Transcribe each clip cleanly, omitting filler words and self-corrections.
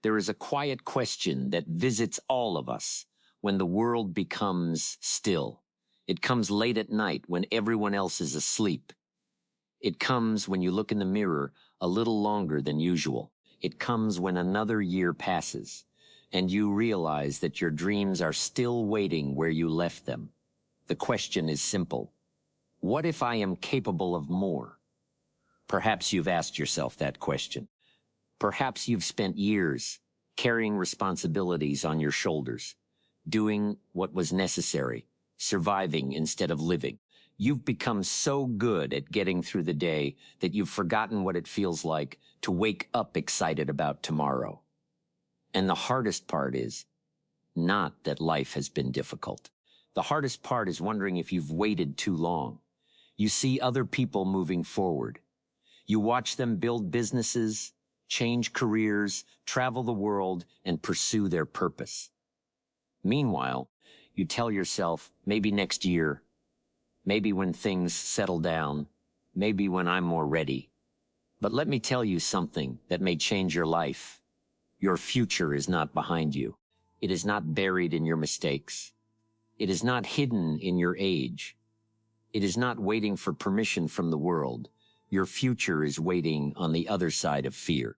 There is a quiet question that visits all of us when the world becomes still. It comes late at night when everyone else is asleep. It comes when you look in the mirror a little longer than usual. It comes when another year passes and you realize that your dreams are still waiting where you left them. The question is simple. What if I am capable of more? Perhaps you've asked yourself that question. Perhaps you've spent years carrying responsibilities on your shoulders, doing what was necessary, surviving instead of living. You've become so good at getting through the day that you've forgotten what it feels like to wake up excited about tomorrow. And the hardest part is not that life has been difficult. The hardest part is wondering if you've waited too long. You see other people moving forward. You watch them build businesses, change careers, travel the world, and pursue their purpose. Meanwhile, you tell yourself, maybe next year, maybe when things settle down, maybe when I'm more ready. But let me tell you something that may change your life. Your future is not behind you. It is not buried in your mistakes. It is not hidden in your age. It is not waiting for permission from the world. Your future is waiting on the other side of fear.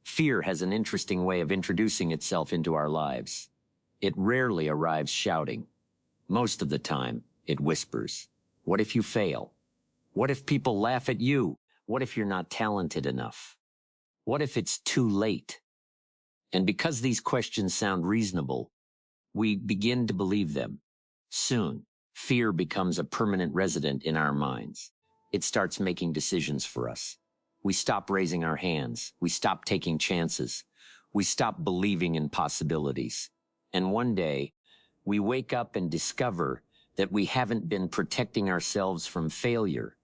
Fear has an interesting way of introducing itself into our lives. It rarely arrives shouting. Most of the time, it whispers. What if you fail? What if people laugh at you? What if you're not talented enough? What if it's too late? And because these questions sound reasonable, we begin to believe them. Soon, fear becomes a permanent resident in our minds. It starts making decisions for us. We stop raising our hands. We stop taking chances. We stop believing in possibilities. And one day, we wake up and discover that we haven't been protecting ourselves from failure.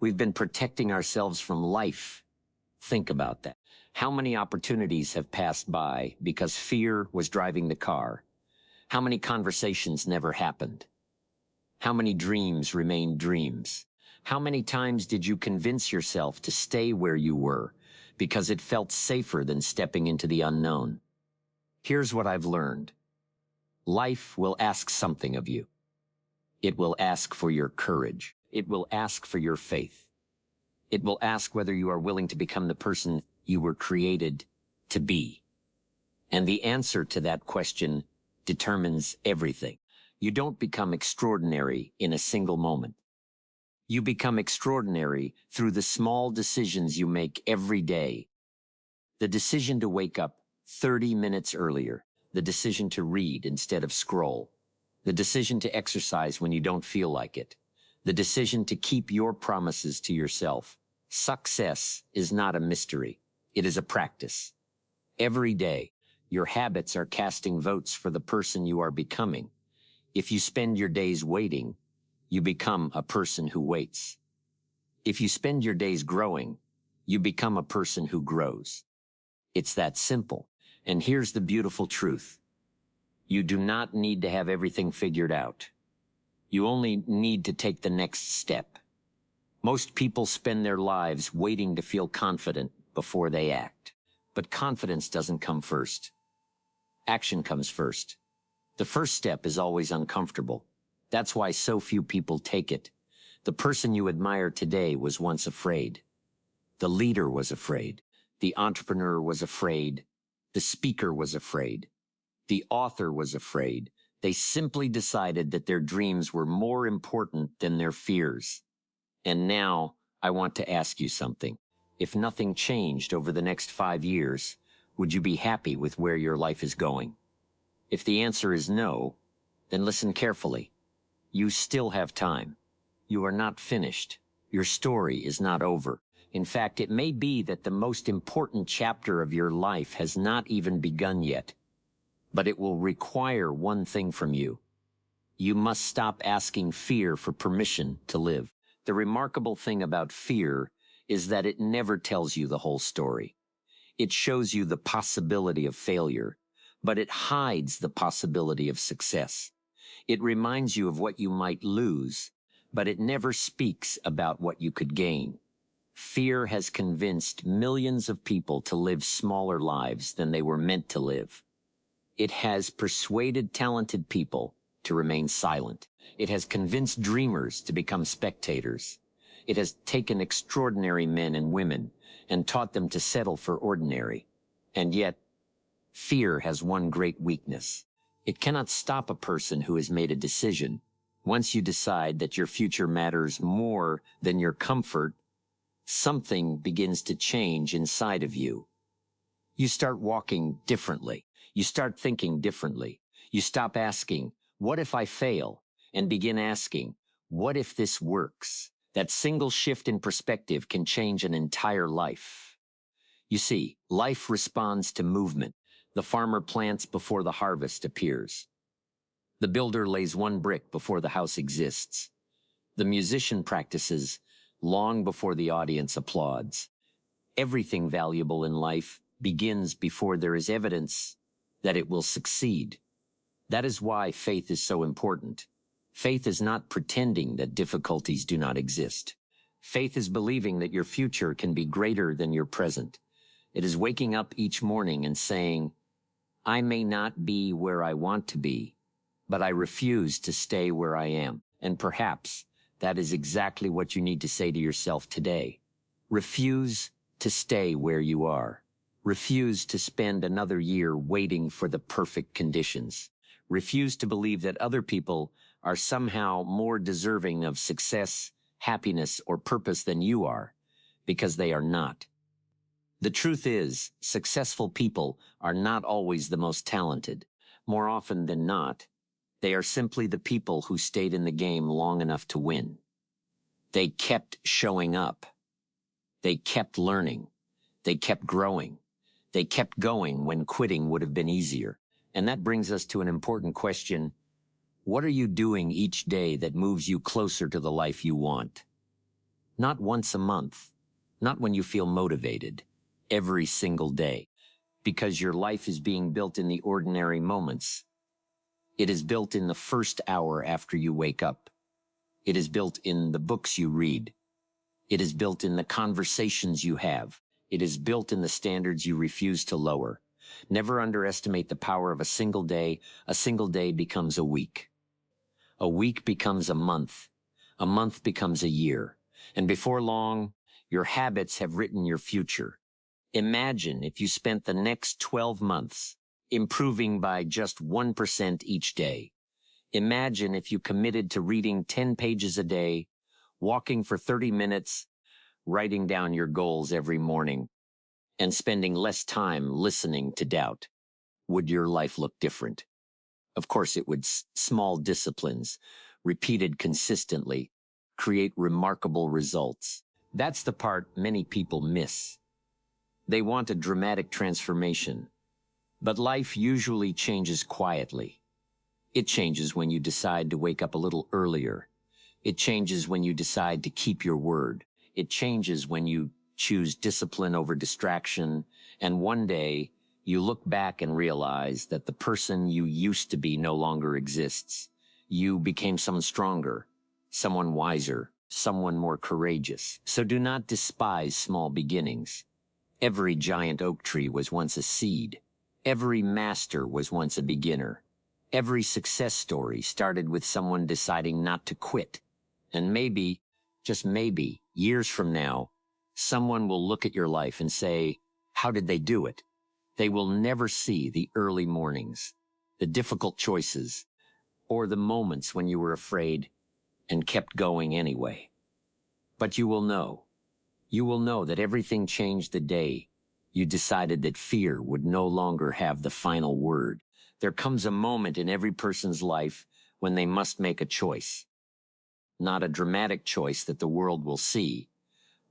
We've been protecting ourselves from life. Think about that. How many opportunities have passed by because fear was driving the car? How many conversations never happened? How many dreams remained dreams? How many times did you convince yourself to stay where you were because it felt safer than stepping into the unknown? Here's what I've learned. Life will ask something of you. It will ask for your courage. It will ask for your faith. It will ask whether you are willing to become the person you were created to be. And the answer to that question determines everything. You don't become extraordinary in a single moment. You become extraordinary through the small decisions you make every day. The decision to wake up 30 minutes earlier, the decision to read instead of scroll, the decision to exercise when you don't feel like it, the decision to keep your promises to yourself. Success is not a mystery. It is a practice. Every day, your habits are casting votes for the person you are becoming. If you spend your days waiting, you become a person who waits. If you spend your days growing, you become a person who grows. It's that simple. And here's the beautiful truth. You do not need to have everything figured out. You only need to take the next step. Most people spend their lives waiting to feel confident before they act. But confidence doesn't come first. Action comes first. The first step is always uncomfortable. That's why so few people take it. The person you admire today was once afraid. The leader was afraid. The entrepreneur was afraid. The speaker was afraid. The author was afraid. They simply decided that their dreams were more important than their fears. And now, I want to ask you something. If nothing changed over the next 5 years, would you be happy with where your life is going? If the answer is no, then listen carefully. You still have time. You are not finished. Your story is not over. In fact, it may be that the most important chapter of your life has not even begun yet. But it will require one thing from you. You must stop asking fear for permission to live. The remarkable thing about fear is that it never tells you the whole story. It shows you the possibility of failure, but it hides the possibility of success. It reminds you of what you might lose, but it never speaks about what you could gain. Fear has convinced millions of people to live smaller lives than they were meant to live. It has persuaded talented people to remain silent. It has convinced dreamers to become spectators. It has taken extraordinary men and women and taught them to settle for ordinary. And yet, fear has one great weakness. It cannot stop a person who has made a decision. Once you decide that your future matters more than your comfort, something begins to change inside of you. You start walking differently. You start thinking differently. You stop asking, what if I fail? And begin asking, what if this works? That single shift in perspective can change an entire life. You see, life responds to movement. The farmer plants before the harvest appears. The builder lays one brick before the house exists. The musician practices long before the audience applauds. Everything valuable in life begins before there is evidence that it will succeed. That is why faith is so important. Faith is not pretending that difficulties do not exist. Faith is believing that your future can be greater than your present. It is waking up each morning and saying, I may not be where I want to be, but I refuse to stay where I am. And perhaps that is exactly what you need to say to yourself today. Refuse to stay where you are. Refuse to spend another year waiting for the perfect conditions. Refuse to believe that other people are somehow more deserving of success, happiness, or purpose than you are, because they are not. The truth is, successful people are not always the most talented. More often than not, they are simply the people who stayed in the game long enough to win. They kept showing up. They kept learning. They kept growing. They kept going when quitting would have been easier. And that brings us to an important question. What are you doing each day that moves you closer to the life you want? Not once a month, not when you feel motivated, every single day, because your life is being built in the ordinary moments. It is built in the first hour after you wake up. It is built in the books you read. It is built in the conversations you have. It is built in the standards you refuse to lower. Never underestimate the power of a single day. A single day becomes a week. A week becomes a month. A month becomes a year. And before long, your habits have written your future. Imagine if you spent the next 12 months improving by just 1% each day. Imagine if you committed to reading 10 pages a day, walking for 30 minutes, writing down your goals every morning, and spending less time listening to doubt. Would your life look different? Of course it would. Small disciplines, repeated consistently, create remarkable results. That's the part many people miss. They want a dramatic transformation, but life usually changes quietly. It changes when you decide to wake up a little earlier. It changes when you decide to keep your word. It changes when you choose discipline over distraction, and one day you look back and realize that the person you used to be no longer exists. You became someone stronger, someone wiser, someone more courageous. So do not despise small beginnings. Every giant oak tree was once a seed. Every master was once a beginner. Every success story started with someone deciding not to quit. And maybe, just maybe, years from now, someone will look at your life and say, how did they do it? They will never see the early mornings, the difficult choices, or the moments when you were afraid and kept going anyway. But you will know. You will know that everything changed the day you decided that fear would no longer have the final word. There comes a moment in every person's life when they must make a choice. Not a dramatic choice that the world will see,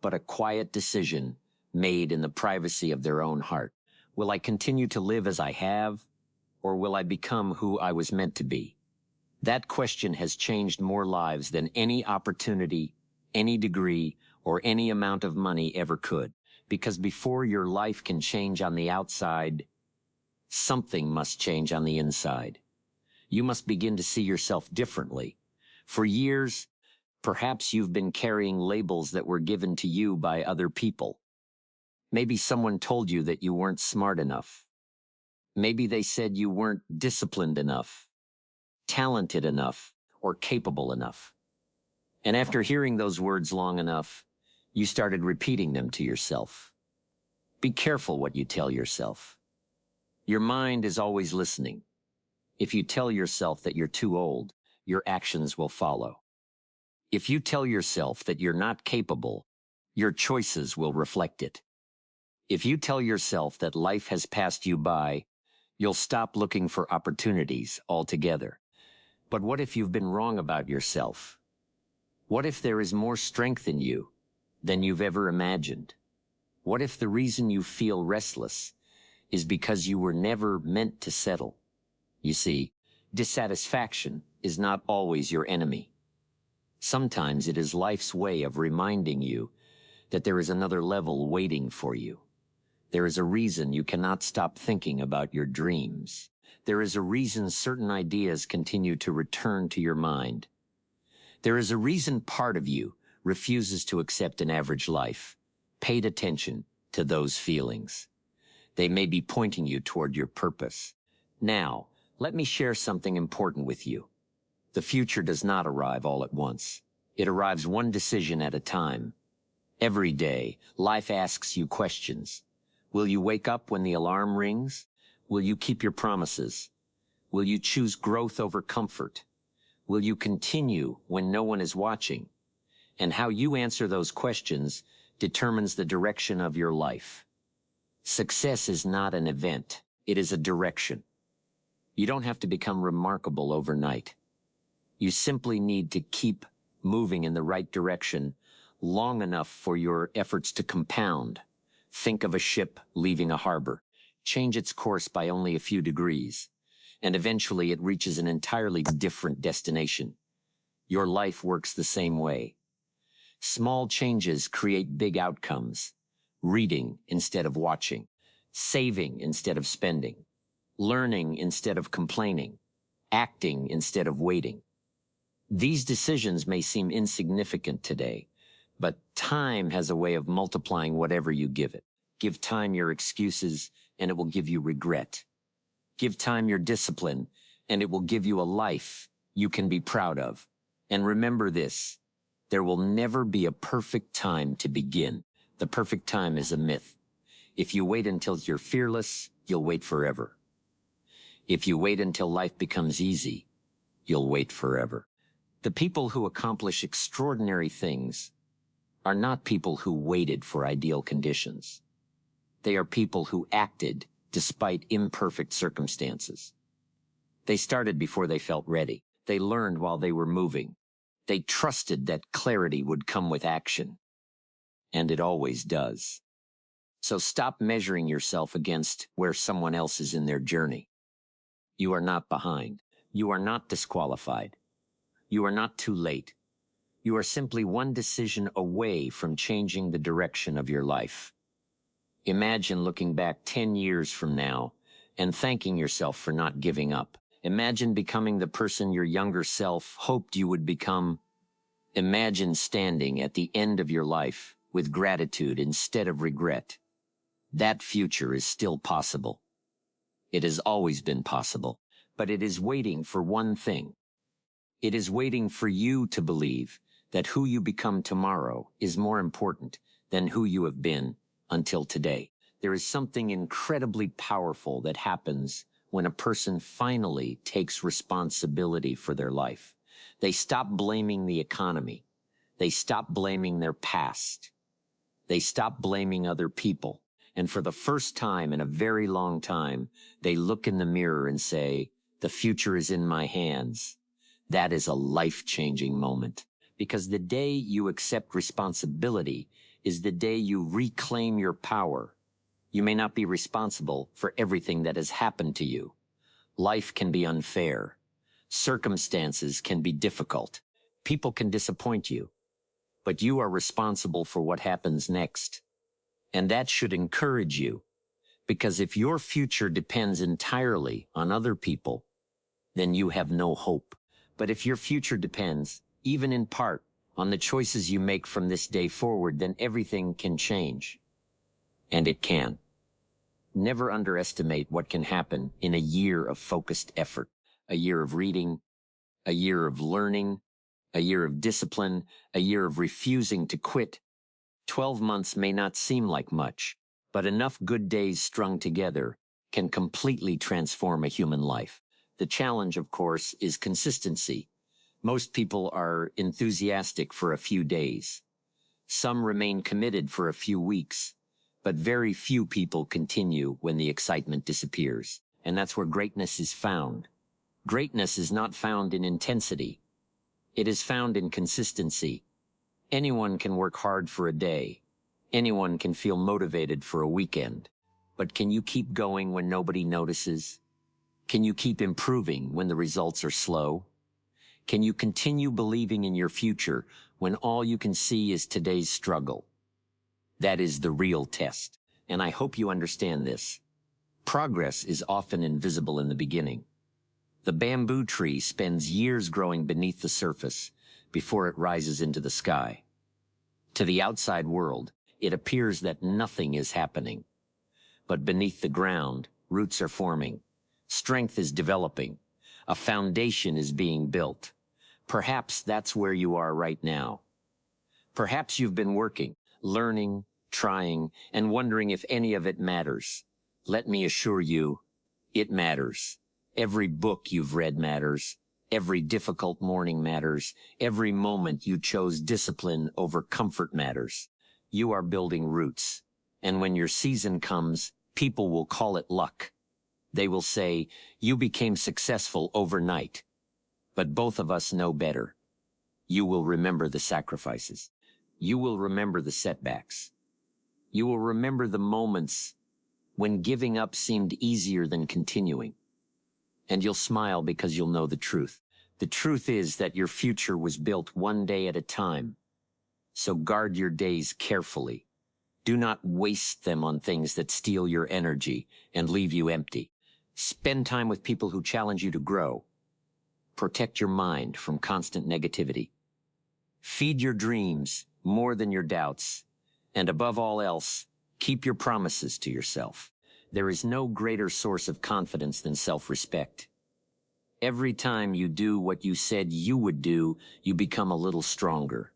but a quiet decision made in the privacy of their own heart. Will I continue to live as I have, or will I become who I was meant to be? That question has changed more lives than any opportunity, any degree, or any amount of money ever could. Because before your life can change on the outside, something must change on the inside. You must begin to see yourself differently. For years, Perhaps you've been carrying labels that were given to you by other people. Maybe someone told you that you weren't smart enough. Maybe they said you weren't disciplined enough, talented enough, or capable enough. And after hearing those words long enough, you started repeating them to yourself. Be careful what you tell yourself. Your mind is always listening. If you tell yourself that you're too old, your actions will follow. If you tell yourself that you're not capable, your choices will reflect it. If you tell yourself that life has passed you by, you'll stop looking for opportunities altogether. But what if you've been wrong about yourself? What if there is more strength in you than you've ever imagined? What if the reason you feel restless is because you were never meant to settle? You see, dissatisfaction is not always your enemy. Sometimes it is life's way of reminding you that there is another level waiting for you. There is a reason you cannot stop thinking about your dreams. There is a reason certain ideas continue to return to your mind. There is a reason part of you refuses to accept an average life. Pay attention to those feelings. They may be pointing you toward your purpose. Now, let me share something important with you. The future does not arrive all at once. It arrives one decision at a time. Every day, life asks you questions. Will you wake up when the alarm rings? Will you keep your promises? Will you choose growth over comfort? Will you continue when no one is watching? And how you answer those questions determines the direction of your life. Success is not an event. It is a direction. You don't have to become remarkable overnight. You simply need to keep moving in the right direction long enough for your efforts to compound. Think of a ship leaving a harbor. Change its course by only a few degrees, and eventually it reaches an entirely different destination. Your life works the same way. Small changes create big outcomes. Reading instead of watching, saving instead of spending, learning instead of complaining, acting instead of waiting. These decisions may seem insignificant today, but time has a way of multiplying whatever you give it. Give time your excuses, and it will give you regret. Give time your discipline, and it will give you a life you can be proud of. And remember this, there will never be a perfect time to begin. The perfect time is a myth. If you wait until you're fearless, you'll wait forever. If you wait until life becomes easy, you'll wait forever. The people who accomplish extraordinary things are not people who waited for ideal conditions. They are people who acted despite imperfect circumstances. They started before they felt ready. They learned while they were moving. They trusted that clarity would come with action. And it always does. So stop measuring yourself against where someone else is in their journey. You are not behind. You are not disqualified. You are not too late. You are simply one decision away from changing the direction of your life. Imagine looking back 10 years from now and thanking yourself for not giving up. Imagine becoming the person your younger self hoped you would become. Imagine standing at the end of your life with gratitude instead of regret. That future is still possible. It has always been possible, but it is waiting for one thing. It is waiting for you to believe that who you become tomorrow is more important than who you have been until today. There is something incredibly powerful that happens when a person finally takes responsibility for their life. They stop blaming the economy. They stop blaming their past. They stop blaming other people. And for the first time in a very long time, they look in the mirror and say, "The future is in my hands." That is a life-changing moment. Because the day you accept responsibility is the day you reclaim your power. You may not be responsible for everything that has happened to you. Life can be unfair. Circumstances can be difficult. People can disappoint you. But you are responsible for what happens next. And that should encourage you. Because if your future depends entirely on other people, then you have no hope. But if your future depends, even in part, on the choices you make from this day forward, then everything can change. And it can. Never underestimate what can happen in a year of focused effort, a year of reading, a year of learning, a year of discipline, a year of refusing to quit. 12 months may not seem like much, but enough good days strung together can completely transform a human life. The challenge, of course, is consistency. Most people are enthusiastic for a few days. Some remain committed for a few weeks, but very few people continue when the excitement disappears. And that's where greatness is found. Greatness is not found in intensity. It is found in consistency. Anyone can work hard for a day. Anyone can feel motivated for a weekend. But can you keep going when nobody notices? Can you keep improving when the results are slow? Can you continue believing in your future when all you can see is today's struggle? That is the real test, and I hope you understand this. Progress is often invisible in the beginning. The bamboo tree spends years growing beneath the surface before it rises into the sky. To the outside world, it appears that nothing is happening. But beneath the ground, roots are forming. Strength is developing. A foundation is being built. Perhaps that's where you are right now. Perhaps you've been working, learning, trying, and wondering if any of it matters. Let me assure you, it matters. Every book you've read matters. Every difficult morning matters. Every moment you chose discipline over comfort matters. You are building roots. And when your season comes, people will call it luck. They will say, you became successful overnight. But both of us know better. You will remember the sacrifices. You will remember the setbacks. You will remember the moments when giving up seemed easier than continuing. And you'll smile because you'll know the truth. The truth is that your future was built one day at a time. So guard your days carefully. Do not waste them on things that steal your energy and leave you empty. Spend time with people who challenge you to grow. Protect your mind from constant negativity. Feed your dreams more than your doubts. And above all else, keep your promises to yourself. There is no greater source of confidence than self-respect. Every time you do what you said you would do, you become a little stronger.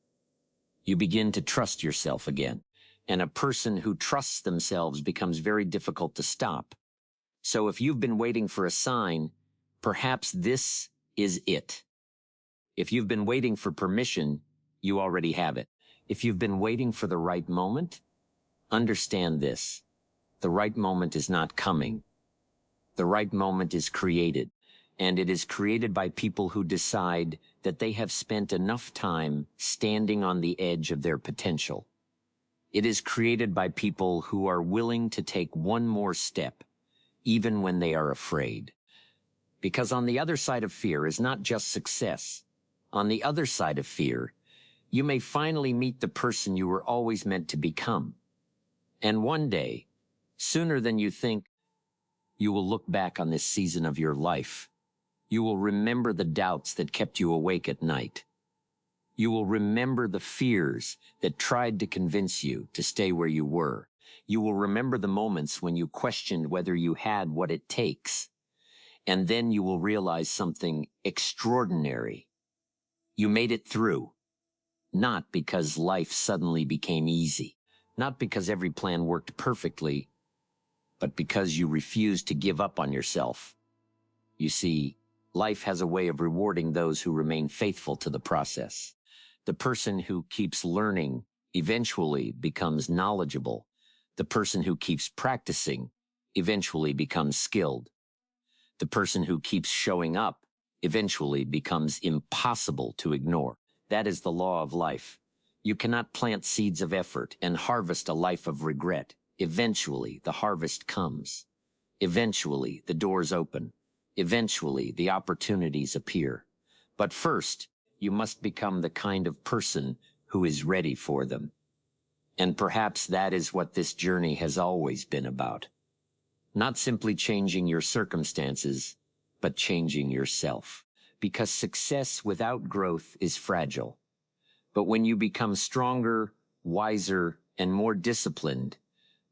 You begin to trust yourself again. And a person who trusts themselves becomes very difficult to stop. So if you've been waiting for a sign, perhaps this is it. If you've been waiting for permission, you already have it. If you've been waiting for the right moment, understand this. The right moment is not coming. The right moment is created, and it is created by people who decide that they have spent enough time standing on the edge of their potential. It is created by people who are willing to take one more step, even when they are afraid. Because on the other side of fear is not just success. On the other side of fear, you may finally meet the person you were always meant to become. And one day, sooner than you think, you will look back on this season of your life. You will remember the doubts that kept you awake at night. You will remember the fears that tried to convince you to stay where you were. You will remember the moments when you questioned whether you had what it takes. And then you will realize something extraordinary. You made it through. Not because life suddenly became easy. Not because every plan worked perfectly, but because you refused to give up on yourself. You see, life has a way of rewarding those who remain faithful to the process. The person who keeps learning eventually becomes knowledgeable. The person who keeps practicing eventually becomes skilled. The person who keeps showing up eventually becomes impossible to ignore. That is the law of life. You cannot plant seeds of effort and harvest a life of regret. Eventually, the harvest comes. Eventually, the doors open. Eventually, the opportunities appear. But first, you must become the kind of person who is ready for them. And perhaps that is what this journey has always been about. Not simply changing your circumstances, but changing yourself. Because success without growth is fragile. But when you become stronger, wiser, and more disciplined,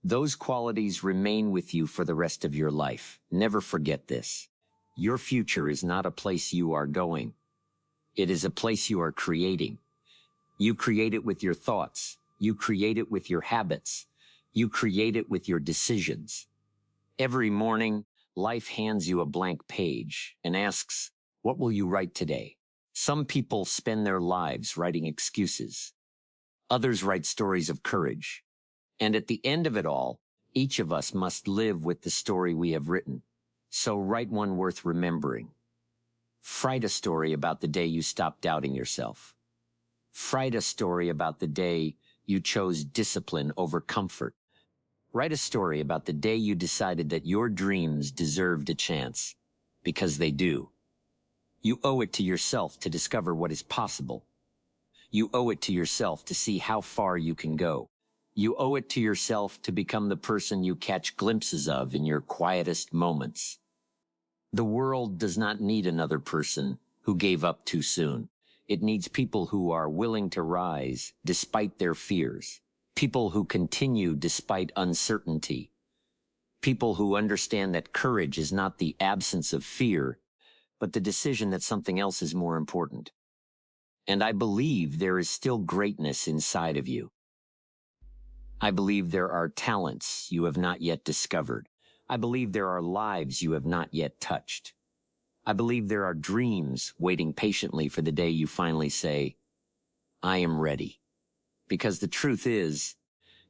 those qualities remain with you for the rest of your life. Never forget this. Your future is not a place you are going. It is a place you are creating. You create it with your thoughts. You create it with your habits. You create it with your decisions. Every morning, life hands you a blank page and asks, "What will you write today?" Some people spend their lives writing excuses. Others write stories of courage. And at the end of it all, each of us must live with the story we have written. So write one worth remembering. Write a story about the day you stopped doubting yourself. Write a story about the day you chose discipline over comfort. Write a story about the day you decided that your dreams deserved a chance, because they do. You owe it to yourself to discover what is possible. You owe it to yourself to see how far you can go. You owe it to yourself to become the person you catch glimpses of in your quietest moments. The world does not need another person who gave up too soon. It needs people who are willing to rise despite their fears. People who continue despite uncertainty. People who understand that courage is not the absence of fear, but the decision that something else is more important. And I believe there is still greatness inside of you. I believe there are talents you have not yet discovered. I believe there are lives you have not yet touched. I believe there are dreams waiting patiently for the day you finally say, "I am ready." Because the truth is,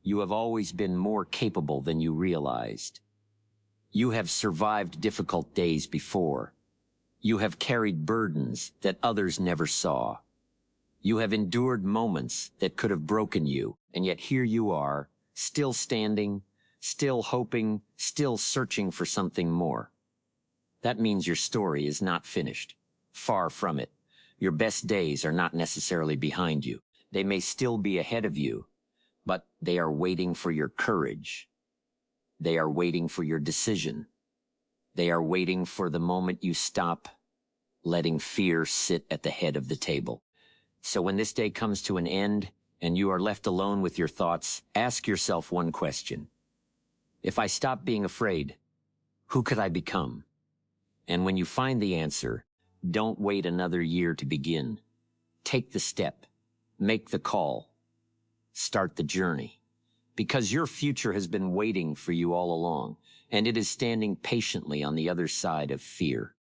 you have always been more capable than you realized. You have survived difficult days before. You have carried burdens that others never saw. You have endured moments that could have broken you, and yet here you are, still standing, still hoping, still searching for something more. That means your story is not finished. Far from it. Your best days are not necessarily behind you. They may still be ahead of you, but they are waiting for your courage. They are waiting for your decision. They are waiting for the moment you stop letting fear sit at the head of the table. So when this day comes to an end and you are left alone with your thoughts, ask yourself one question. If I stop being afraid, who could I become? And when you find the answer, don't wait another year to begin. Take the step. Make the call. Start the journey. Because your future has been waiting for you all along, and it is standing patiently on the other side of fear.